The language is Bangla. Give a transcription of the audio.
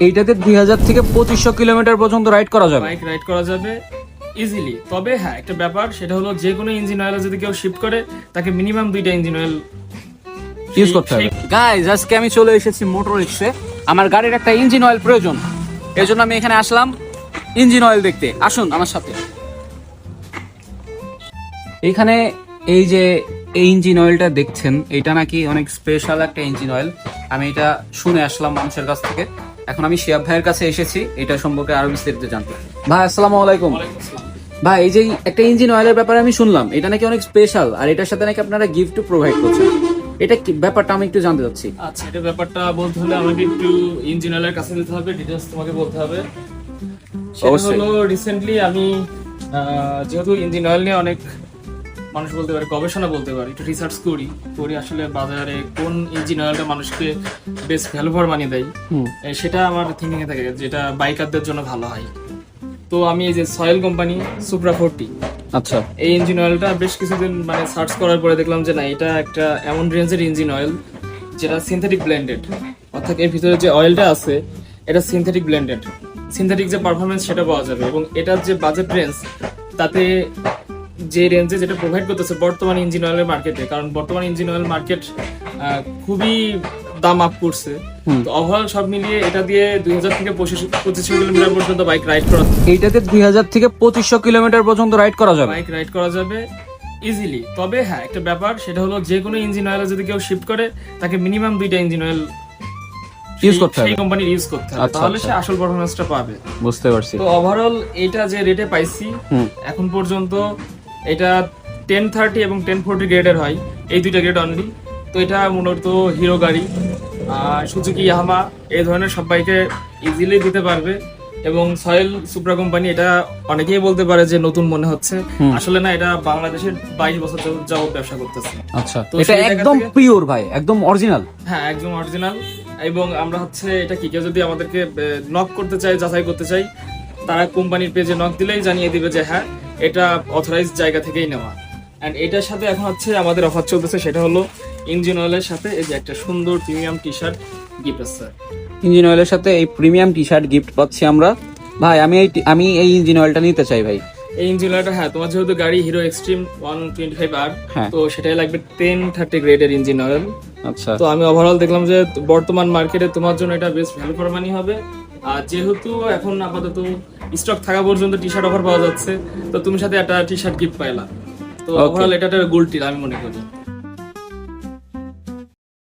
এইটাতে 2000 থেকে 2500 কিলোমিটার পর্যন্ত রাইড করা যাবে। বাইক রাইড করা যাবে ইজিলি। তবে হ্যাঁ, একটা ব্যাপার, সেটা হলো যে কোনো ইঞ্জিন অয়েল যদি কেউ শিফট করে তাকে মিনিমাম 2টা ইঞ্জিন অয়েল ইউজ করতে হবে। গাইস, আজকে আমি চলে এসেছি মোটর রিক্সে। আমার গাড়ির একটা ইঞ্জিন অয়েল প্রয়োজন, এজন্য আমি এখানে আসলাম ইঞ্জিন অয়েল দেখতে। আসুন আমার সাথে। এখানে এই যে এই ইঞ্জিন অয়েলটা দেখছেন, এটা নাকি অনেক স্পেশাল একটা ইঞ্জিন অয়েল। আমি এটা শুনে আসলাম মানুষের কাছ থেকে। এখন আমি শিয়াব ভাইয়ের কাছে এসেছি এটা সম্পর্কে আরো বিস্তারিত জানতে। ভাই আসসালামু আলাইকুম। ভাই, এই যে একটা ইঞ্জিন অয়েলের ব্যাপারে আমি শুনলাম এটা নাকি অনেক স্পেশাল, আর এটার সাথে নাকি আপনারা গিফট প্রোভাইড করছেন। এটা কি ব্যাপারটা আমি একটু জানতে চাচ্ছি। আচ্ছা, এটা ব্যাপারটা বলতে হলে আমাকে একটু ইঞ্জিন অয়েলের কাছে যেতে হবে, ডিটেইলস তোমাকে বলতে হবে। সেটা অবশ্যই। হলো রিসেন্টলি আমি যেহেতু ইঞ্জিন অয়েল নিয়ে অনেক মানুষ বলতে পারে গবেষণা বলতে পারি, একটু রিসার্চ করি আসলে বাজারে কোন ইঞ্জিন অয়েলটা মানুষকে বেশ ভ্যালুফর বানিয়ে দেয়, সেটা আমার থিঙ্কিং এ থাকে যেটা বাইকারদের জন্য ভালো হয়। তো আমি এই যে সয়েল কোম্পানি সুপ্রা 40, আচ্ছা, এই ইঞ্জিন অয়েলটা বেশ কিছুদিন মানে সার্চ করার পরে দেখলাম যে না, এটা একটা এমন রেঞ্জের ইঞ্জিন অয়েল যেটা সিনথেটিক ব্লেন্ডেড, অর্থাৎ এর ভিতরে যে অয়েলটা আছে এটা সিনথেটিক ব্লেন্ডেড, সিনথেটিক যে পারফরমেন্স সেটা পাওয়া যাবে। এবং এটার যে বাজেট রেঞ্জ, তাতে যে রেঞ্জে যেটা প্রোভাইড করতেছে বর্তমান ইঞ্জিন অয়েলের মার্কেটে, কারণ বর্তমান ইঞ্জিন অয়েল মার্কেট খুবই দাম আপ করছে। তো ওভারঅল সব মিলিয়ে এটা দিয়ে 2000 থেকে 2500 কিলোমিটার পর্যন্ত বাইক রাইড করা, এইটাতে 2000 থেকে 2500 কিলোমিটার পর্যন্ত রাইড করা যাবে। বাইক রাইড করা যাবে ইজিলি। তবে হ্যাঁ, একটা ব্যাপার, সেটা হলো যে কোনো ইঞ্জিন অয়েল যদি কেউ শিফট করে তাকে মিনিমাম 2টা ইঞ্জিন অয়েল ইউজ করতে হবে। সেই কোম্পানির ইউজ করতে হবে, আচ্ছা, তাহলে সে আচ্ছা। আসল পারফরম্যান্সটা পাবে। বুঝতে পারছি। তো ওভারঅল এটা যে রেটে পাইছি এখন পর্যন্ত, এটা 1030 এবং 1040 গ্রেডের হয়, এই দুইটা গ্রেড অনলি। তো এটা মূলত হিরো গাড়ি, সুজুকি ইয়ামাহা এই ধরনের সব বাইকে ইজিলি দিতে পারবে। এবং সয়েল সুপ্রা কোম্পানি, এটা অনেকেই বলতে পারে যে নতুন মনে হচ্ছে, আসলে না, এটা বাংলাদেশের 22 বছর যাবত ব্যবসা করতেছে। আচ্ছা, তো এটা সেই জায়গা একদম থেকে- পিওর ভাই, একদম অরিজিনাল। হ্যাঁ, একদম অরিজিনাল। এবং আমরা হচ্ছে এটা কি, কেউ যদি আমাদেরকে নক করতে চাই, যাচাই করতে চাই, তারা কোম্পানির পেজে নক দিলেই জানিয়ে দিবে যে হ্যাঁ, এটা অথরাইজড জায়গা থেকেই নেওয়া। অ্যান্ড এটার সাথে এখন হচ্ছে আমাদের অফার চলতেছে, সেটা হলো ইঞ্জিন অয়েলের সাথে এই যে একটা সুন্দর প্রিমিয়াম টি শার্ট গিফট আছে। ইঞ্জিন অয়েলের সাথে এই প্রিমিয়াম টি শার্ট গিফট পাচ্ছি আমরা। ভাই, আমি এই ইঞ্জিন অয়েলটা নিতে চাই ভাই। এই ইঞ্জিন অয়েলটা, হ্যাঁ, তোমার যেহেতু গাড়ি হিরো এক্সট্রিম 125R, হ্যাঁ। তো সেটাই লাগবে 1030 গ্রেডের ইঞ্জিন অয়েল। আচ্ছা, তো আমি ওভারঅল দেখলাম যে বর্তমান মার্কেটে তোমার জন্য এটা বেশ ভ্যালু ফর মানি হবে। আর যেহেতু এখন আপাতত স্টক থাকা পর্যন্ত টি শার্ট অফার পাওয়া যাচ্ছে, তো তুমি সাথে একটা টি শার্ট গিফট পাইলা। তো Okay. ওভারঅল এটা একটা গোল্ড টিল আমি মনে করি।